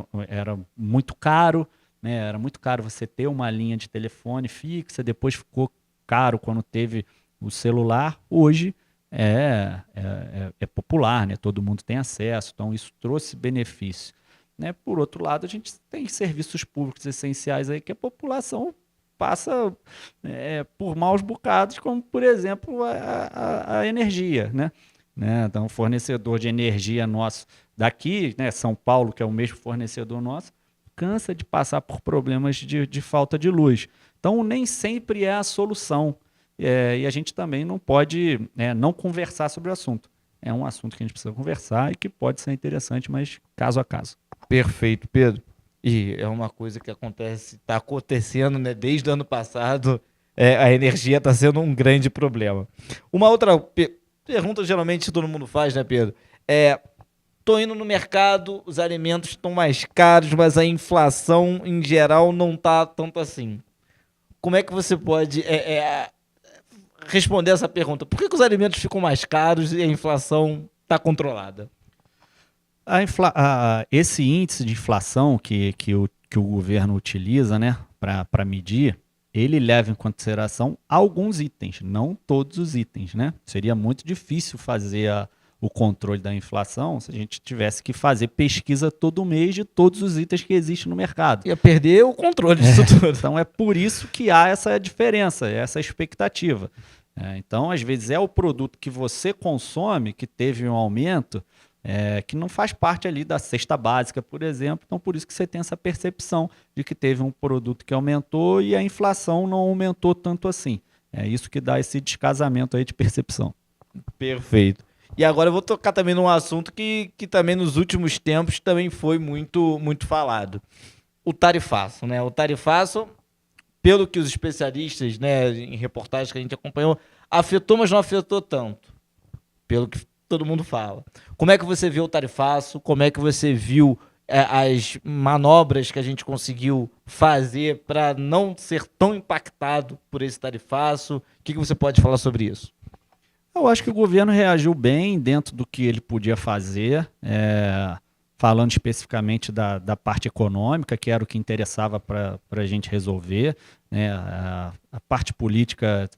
muito caro, né? Era muito caro você ter uma linha de telefone fixa, depois ficou caro quando teve o celular. Hoje é popular, né? Todo mundo tem acesso, então isso trouxe benefício. Né? Por outro lado, a gente tem serviços públicos essenciais aí que a população passa por maus bocados, como, por exemplo, a energia, né? Então, o fornecedor de energia nosso daqui, né, São Paulo, que é o mesmo fornecedor nosso, cansa de passar por problemas de falta de luz. Então, nem sempre é a solução. E a gente também não pode não conversar sobre o assunto. É um assunto que a gente precisa conversar e que pode ser interessante, mas caso a caso. Perfeito, Pedro. E é uma coisa que está acontecendo, né, desde o ano passado, a energia está sendo um grande problema. Uma outra pergunta geralmente todo mundo faz, né, Pedro? Tô indo no mercado, os alimentos estão mais caros, mas a inflação em geral não tá tanto assim. Como é que você pode responder essa pergunta? Por que os alimentos ficam mais caros e a inflação está controlada? Esse índice de inflação que o governo utiliza, né, para medir, ele leva em consideração alguns itens, não todos os itens, né? Seria muito difícil fazer o controle da inflação se a gente tivesse que fazer pesquisa todo mês de todos os itens que existem no mercado. Ia perder o controle disso tudo. Então é por isso que há essa diferença, essa expectativa. Então, às vezes, é o produto que você consome que teve um aumento que não faz parte ali da cesta básica, por exemplo. Então, por isso que você tem essa percepção de que teve um produto que aumentou e a inflação não aumentou tanto assim. É isso que dá esse descasamento aí de percepção. Perfeito. E agora eu vou tocar também num assunto que também nos últimos tempos também foi muito, muito falado. O tarifaço, né? O tarifaço, pelo que os especialistas, né, em reportagens que a gente acompanhou, afetou, mas não afetou tanto. Pelo que todo mundo fala. Como é que você viu o tarifaço? Como é que você viu as manobras que a gente conseguiu fazer para não ser tão impactado por esse tarifaço? O que você pode falar sobre isso? Eu acho que o governo reagiu bem dentro do que ele podia fazer, falando especificamente da parte econômica, que era o que interessava para a gente resolver. Né? A parte política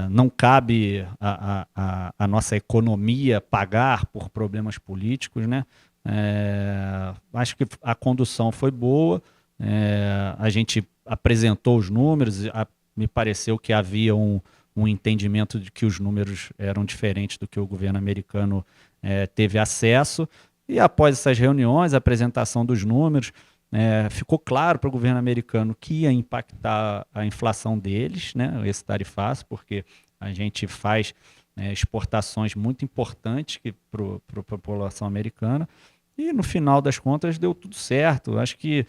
não cabe a nossa economia pagar por problemas políticos. Né? Acho que a condução foi boa, a gente apresentou os números, me pareceu que havia um entendimento de que os números eram diferentes do que o governo americano teve acesso. E após essas reuniões, a apresentação dos números, ficou claro para o governo americano que ia impactar a inflação deles, né, esse tarifaço, porque a gente faz exportações muito importantes para a população americana. E no final das contas deu tudo certo. Acho que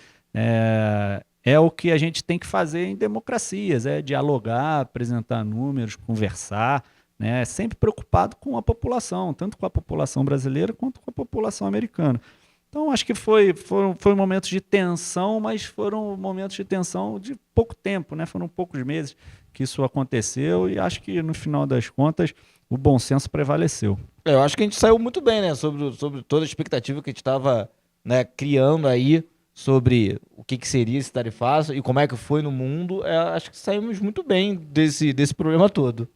é o que a gente tem que fazer em democracias, dialogar, apresentar números, conversar, né, sempre preocupado com a população, tanto com a população brasileira quanto com a população americana. Então, acho que foram momentos de tensão, mas foram momentos de tensão de pouco tempo, né? Foram poucos meses que isso aconteceu e acho que, no final das contas, o bom senso prevaleceu. Eu acho que a gente saiu muito bem, né? Sobre toda a expectativa que a gente estava, né, criando aí sobre o que seria esse tarifaço e como é que foi no mundo. Acho que saímos muito bem desse problema todo.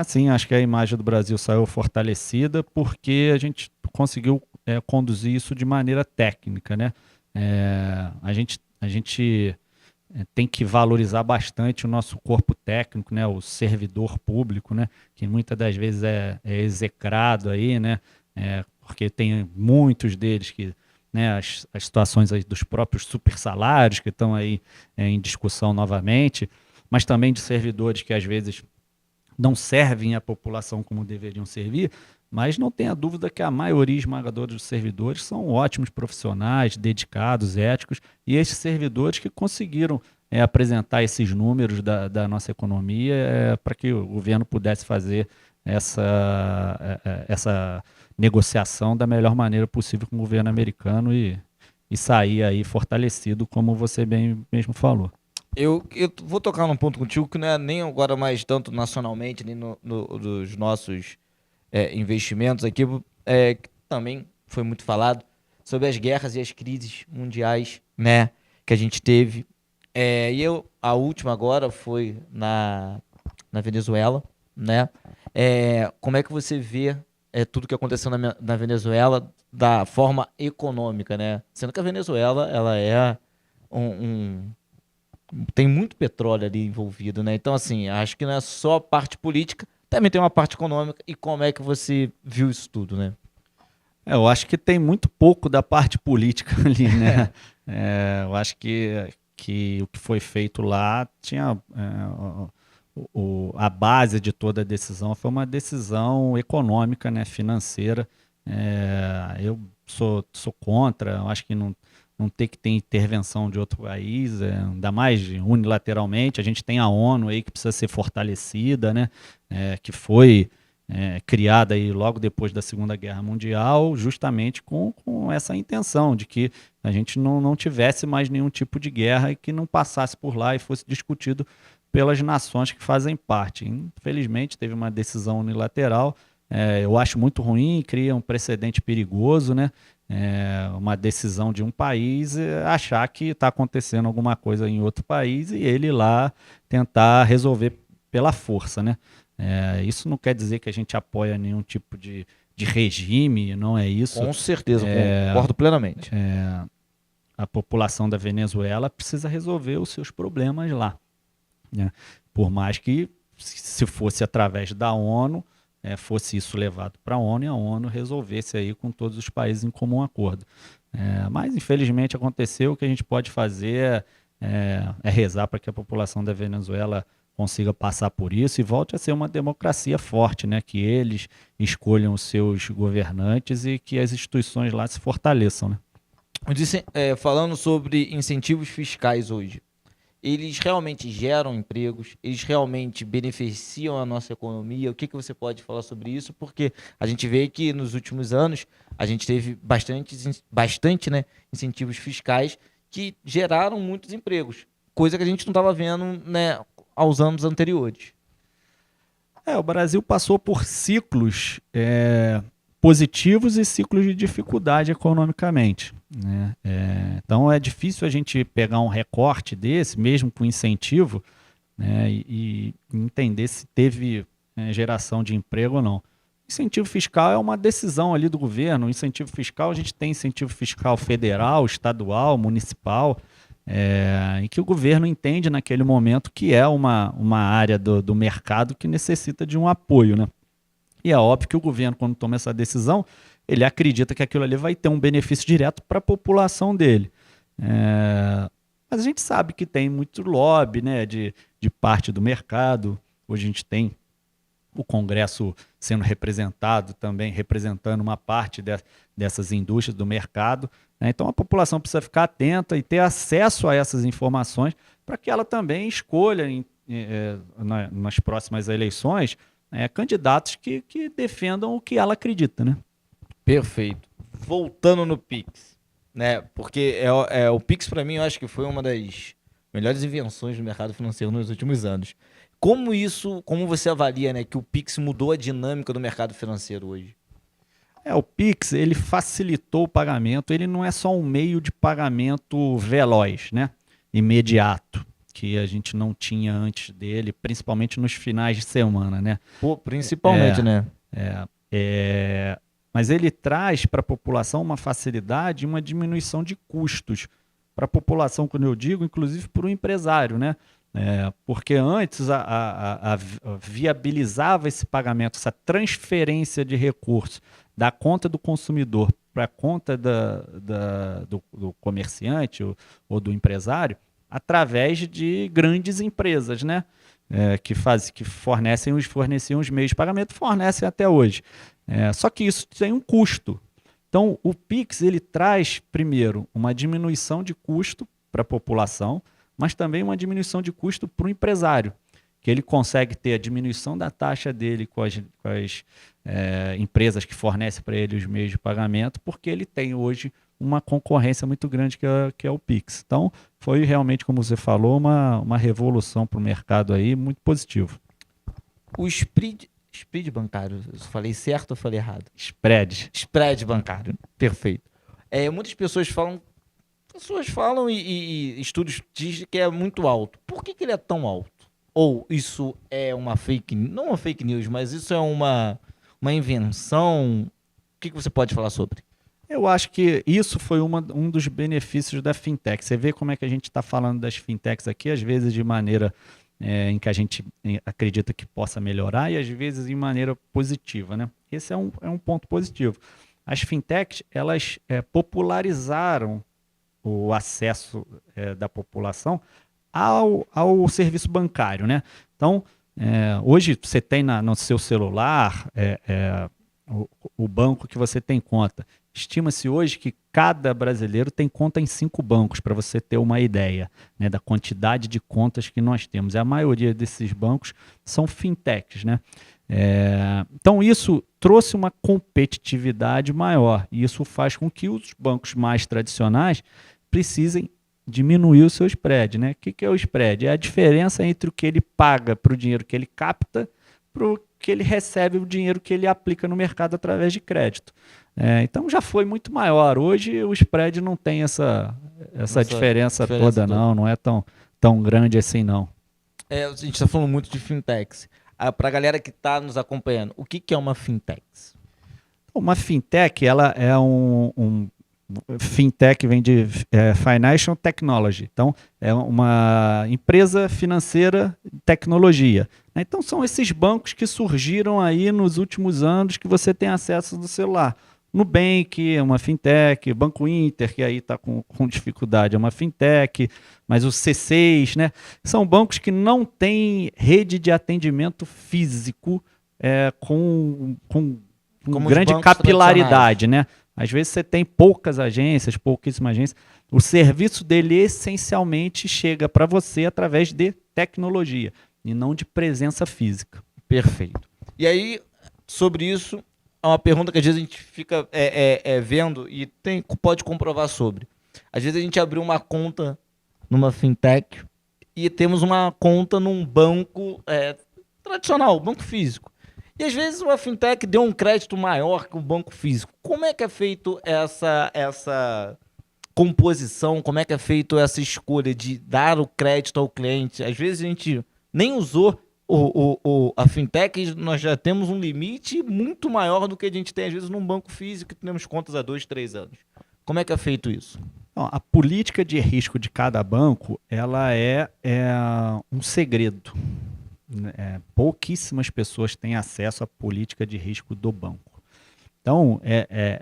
Sim, acho que a imagem do Brasil saiu fortalecida porque a gente conseguiu conduzir isso de maneira técnica, né? A gente tem que valorizar bastante o nosso corpo técnico, né? O servidor público, né? Que muitas das vezes é execrado aí, né? Porque tem muitos deles que, né, as situações aí dos próprios super salários que estão aí em discussão novamente, mas também de servidores que às vezes não servem à população como deveriam servir, mas não tenha dúvida que a maioria esmagadora dos servidores são ótimos profissionais, dedicados, éticos, e esses servidores que conseguiram apresentar esses números da nossa economia para que o governo pudesse fazer essa negociação da melhor maneira possível com o governo americano e sair aí fortalecido, como você bem mesmo falou. Eu vou tocar num ponto contigo que não é nem agora mais tanto nacionalmente, nem dos nossos investimentos aqui, que também foi muito falado, sobre as guerras e as crises mundiais, né, que a gente teve. A última agora foi na Venezuela, né? Como é que você vê tudo que aconteceu na Venezuela da forma econômica, né? Sendo que a Venezuela ela é Tem muito petróleo ali envolvido, né? Então, assim, acho que não é só a parte política, também tem uma parte econômica. E como é que você viu isso tudo, né? Eu acho que tem muito pouco da parte política ali, né? Eu acho que o que foi feito lá tinha a base de toda a decisão foi uma decisão econômica, né, financeira. Eu sou contra, eu acho que não tem que ter intervenção de outro país, ainda mais unilateralmente. A gente tem a ONU aí que precisa ser fortalecida, né, que foi criada aí logo depois da Segunda Guerra Mundial, justamente com essa intenção de que a gente não tivesse mais nenhum tipo de guerra e que não passasse por lá e fosse discutido pelas nações que fazem parte. Infelizmente, teve uma decisão unilateral. Eu acho muito ruim, cria um precedente perigoso, né? Uma decisão de um país achar que está acontecendo alguma coisa em outro país e ele lá tentar resolver pela força, né? Isso não quer dizer que a gente apoia nenhum tipo de regime, não é isso. Com certeza, concordo plenamente. A população da Venezuela precisa resolver os seus problemas lá, né? Por mais que, se fosse através da ONU, fosse isso levado para a ONU e a ONU resolvesse aí com todos os países em comum acordo. Mas, infelizmente, aconteceu. O que a gente pode fazer é rezar para que a população da Venezuela consiga passar por isso e volte a ser uma democracia forte, né? Que eles escolham os seus governantes e que as instituições lá se fortaleçam, né? Falando sobre incentivos fiscais hoje, eles realmente geram empregos? Eles realmente beneficiam a nossa economia? O que você pode falar sobre isso? Porque a gente vê que nos últimos anos a gente teve bastante, né, incentivos fiscais que geraram muitos empregos, coisa que a gente não estava vendo, né, aos anos anteriores. O Brasil passou por ciclos positivos e ciclos de dificuldade economicamente, né? Então é difícil a gente pegar um recorte desse, mesmo com incentivo, né, e entender se teve geração de emprego ou não. Incentivo fiscal é uma decisão ali do governo. Incentivo fiscal, a gente tem incentivo fiscal federal, estadual, municipal, em que o governo entende naquele momento que é uma área do mercado que necessita de um apoio, né? E é óbvio que o governo, quando toma essa decisão, ele acredita que aquilo ali vai ter um benefício direto para a população dele. Mas a gente sabe que tem muito lobby, né, de parte do mercado. Hoje a gente tem o Congresso sendo representado também, representando uma parte dessas indústrias do mercado, né? Então a população precisa ficar atenta e ter acesso a essas informações para que ela também escolha nas próximas eleições candidatos que defendam o que ela acredita, né? Perfeito. Voltando no Pix, né? Porque o Pix, para mim, eu acho que foi uma das melhores invenções do mercado financeiro nos últimos anos. Como você avalia, né, que o Pix mudou a dinâmica do mercado financeiro hoje? O Pix, ele facilitou o pagamento, ele não é só um meio de pagamento veloz, né? Imediato, que a gente não tinha antes dele, principalmente nos finais de semana, né? Pô, principalmente, né? Mas ele traz para a população uma facilidade e uma diminuição de custos. Para a população, quando eu digo, inclusive para o empresário, né? Porque antes viabilizava esse pagamento, essa transferência de recursos da conta do consumidor para a conta do comerciante ou do empresário através de grandes empresas, né? Que forneciam os meios de pagamento, fornecem até hoje. Só que isso tem um custo. Então, o Pix ele traz, primeiro, uma diminuição de custo para a população, mas também uma diminuição de custo para o empresário, que ele consegue ter a diminuição da taxa dele com as empresas que fornecem para ele os meios de pagamento, porque ele tem hoje uma concorrência muito grande que é o Pix. Então, foi realmente, como você falou, uma revolução para o mercado aí, muito positivo. O spread bancário, eu falei certo ou falei errado? Spread bancário, perfeito. Muitas pessoas falam e estudos dizem que é muito alto. Por que ele é tão alto? Ou isso é uma não uma fake news, mas isso é uma invenção? O que você pode falar sobre? Eu acho que isso foi um dos benefícios da fintech. Você vê como é que a gente está falando das fintechs aqui, às vezes de maneira em que a gente acredita que possa melhorar e às vezes em maneira positiva, né? Esse é um ponto positivo. As fintechs, elas popularizaram o acesso da população ao serviço bancário, né? Então, hoje você tem no seu celular o banco que você tem conta. Estima-se hoje que cada brasileiro tem conta em 5 bancos, para você ter uma ideia, né, da quantidade de contas que nós temos. E a maioria desses bancos são fintechs, né? Então isso trouxe uma competitividade maior e isso faz com que os bancos mais tradicionais precisem diminuir o seu spread, né? O que é o spread? É a diferença entre o que ele paga para o dinheiro que ele capta para o que ele recebe, o dinheiro que ele aplica no mercado através de crédito. Então já foi muito maior. Hoje o spread não tem essa diferença toda, não é tão grande assim, não. A gente está falando muito de fintechs. Para a galera que está nos acompanhando, o que é uma fintech? Uma fintech, ela é fintech vem de Financial Technology. Então, é uma empresa financeira de tecnologia. Então, são esses bancos que surgiram aí nos últimos anos que você tem acesso no celular. Nubank é uma fintech, Banco Inter, que aí está com dificuldade, é uma fintech, mas o C6, né? São bancos que não têm rede de atendimento físico com grande capilaridade, né? Às vezes você tem pouquíssimas agências. O serviço dele essencialmente chega para você através de tecnologia e não de presença física. Perfeito. E aí, sobre isso, é uma pergunta que às vezes a gente fica vendo e pode comprovar sobre. Às vezes a gente abriu uma conta numa fintech e temos uma conta num banco tradicional, banco físico. E às vezes uma fintech deu um crédito maior que o banco físico. Como é que é feito essa composição? Como é que é feito essa escolha de dar o crédito ao cliente? Às vezes a gente nem usou a fintech e nós já temos um limite muito maior do que a gente tem às vezes num banco físico que temos contas há 2, 3 anos. Como é que é feito isso? A política de risco de cada banco, ela é um segredo. Pouquíssimas pessoas têm acesso à política de risco do banco. Então,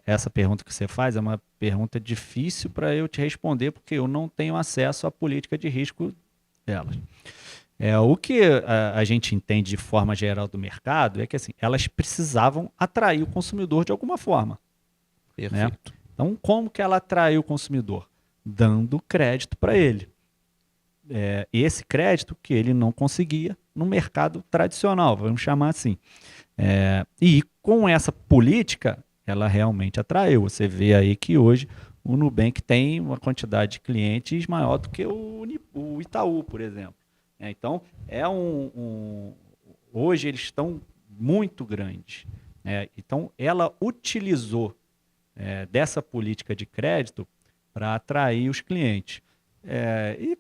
essa pergunta que você faz é uma pergunta difícil para eu te responder, porque eu não tenho acesso à política de risco delas. O que a gente entende de forma geral do mercado é que assim, elas precisavam atrair o consumidor de alguma forma. Perfeito. Né? Então, como que ela atraiu o consumidor? Dando crédito para ele. Esse crédito que ele não conseguia no mercado tradicional, vamos chamar assim. E com essa política, ela realmente atraiu. Você vê aí que hoje o Nubank tem uma quantidade de clientes maior do que o Itaú, por exemplo. Então, hoje eles estão muito grandes. Então, ela utilizou dessa política de crédito para atrair os clientes. E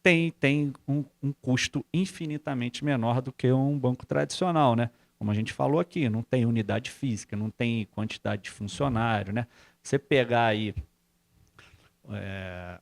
tem um custo infinitamente menor do que um banco tradicional, né? Como a gente falou aqui, não tem unidade física, não tem quantidade de funcionário, né? Você pegar aí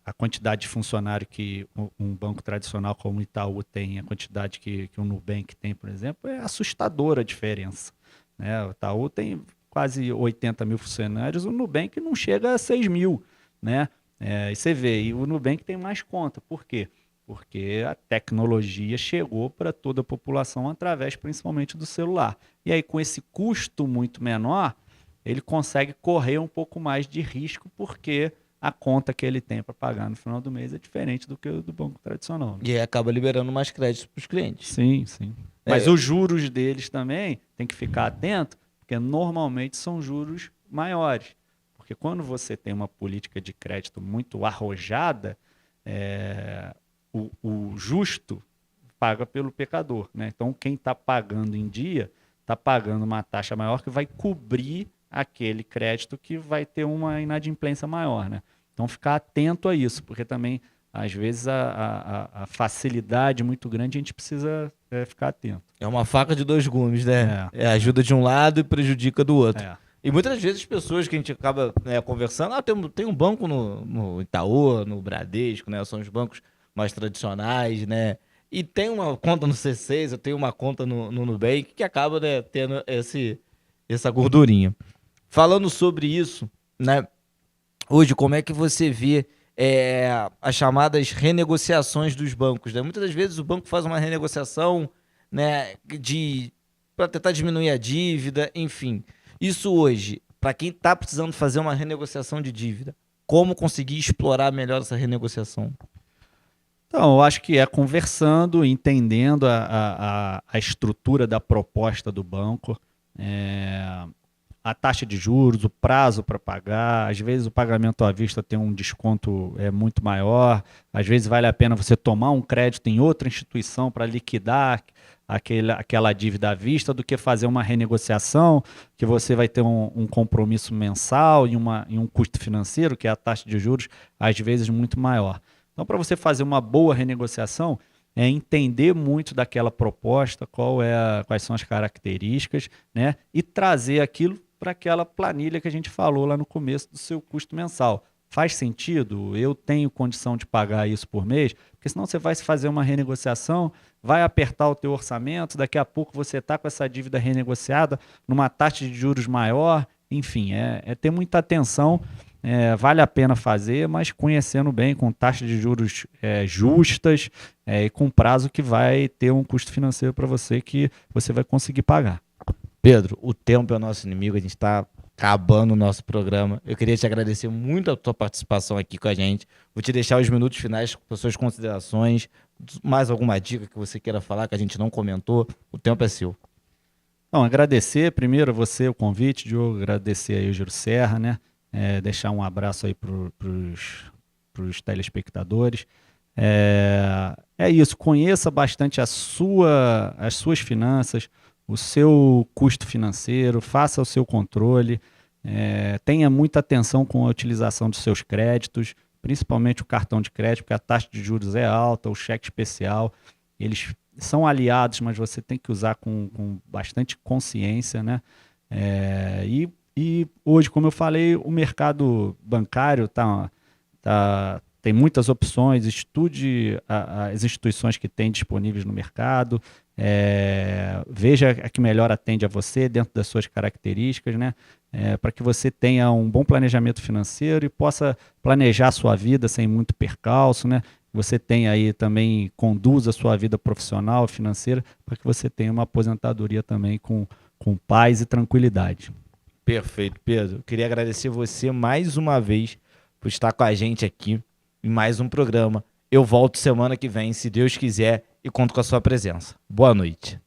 a quantidade de funcionário que um banco tradicional como o Itaú tem, a quantidade que o Nubank tem, por exemplo, é assustadora a diferença. Né? O Itaú tem quase 80 mil funcionários, o Nubank não chega a 6 mil. Né? E você vê, e o Nubank tem mais conta. Por quê? Porque a tecnologia chegou para toda a população através principalmente do celular. E aí, com esse custo muito menor, ele consegue correr um pouco mais de risco, porque a conta que ele tem para pagar no final do mês é diferente do que o do banco tradicional. Né? E aí acaba liberando mais crédito para os clientes. Sim, sim. Mas os juros deles também tem que ficar atento, porque normalmente são juros maiores. Porque quando você tem uma política de crédito muito arrojada, o justo paga pelo pecador. Né? Então, quem está pagando em dia está pagando uma taxa maior que vai cobrir aquele crédito que vai ter uma inadimplência maior. Né? Então, ficar atento a isso, porque também, às vezes, a facilidade muito grande, a gente precisa ficar atento. É uma faca de 2 gumes, né? Ajuda de um lado e prejudica do outro. E muitas vezes as pessoas que a gente acaba, né, conversando, tem um banco no Itaú, no Bradesco, né? São os bancos mais tradicionais, né? E tem uma conta no C6, eu tenho uma conta no Nubank que acaba, né, tendo essa gordurinha. Falando sobre isso, né? Hoje, como é que você vê as chamadas renegociações dos bancos, né? Muitas das vezes o banco faz uma renegociação, né, para tentar diminuir a dívida, enfim. Isso hoje, para quem está precisando fazer uma renegociação de dívida, como conseguir explorar melhor essa renegociação? Então, eu acho que é conversando, entendendo a estrutura da proposta do banco, é, a taxa de juros, o prazo para pagar. Às vezes o pagamento à vista tem um desconto muito maior, às vezes vale a pena você tomar um crédito em outra instituição para liquidar aquela dívida à vista do que fazer uma renegociação, que você vai ter um compromisso mensal e um custo financeiro, que é a taxa de juros, às vezes muito maior. Então, para você fazer uma boa renegociação, é entender muito daquela proposta, quais são as características, né? E trazer aquilo para aquela planilha que a gente falou lá no começo do seu custo mensal. Faz sentido? Eu tenho condição de pagar isso por mês? Porque senão você vai fazer uma renegociação, vai apertar o teu orçamento, daqui a pouco você está com essa dívida renegociada numa taxa de juros maior. Enfim, é ter muita atenção. Vale a pena fazer, mas conhecendo bem, com taxas de juros justas e com prazo que vai ter um custo financeiro para você que você vai conseguir pagar. Pedro, o tempo é o nosso inimigo, a gente está acabando o nosso programa. Eu queria te agradecer muito a tua participação aqui com a gente. Vou te deixar os minutos finais com suas considerações, mais alguma dica que você queira falar que a gente não comentou. O tempo é seu. Então, agradecer primeiro a você o convite, Diogo, agradecer aí o Giro Serra, né? Deixar um abraço aí para os telespectadores. É isso, conheça bastante as suas finanças, o seu custo financeiro, faça o seu controle, tenha muita atenção com a utilização dos seus créditos, principalmente o cartão de crédito, porque a taxa de juros é alta, o cheque especial, eles são aliados, mas você tem que usar com bastante consciência, né? E hoje, como eu falei, o mercado bancário tem muitas opções, estude as instituições que tem disponíveis no mercado, veja a que melhor atende a você dentro das suas características, né? Para que você tenha um bom planejamento financeiro e possa planejar a sua vida sem muito percalço, né? Você tenha aí também, conduza a sua vida profissional, financeira, para que você tenha uma aposentadoria também com paz e tranquilidade. Perfeito, Pedro. Queria agradecer você mais uma vez por estar com a gente aqui em mais um programa. Eu volto semana que vem, se Deus quiser, e conto com a sua presença. Boa noite.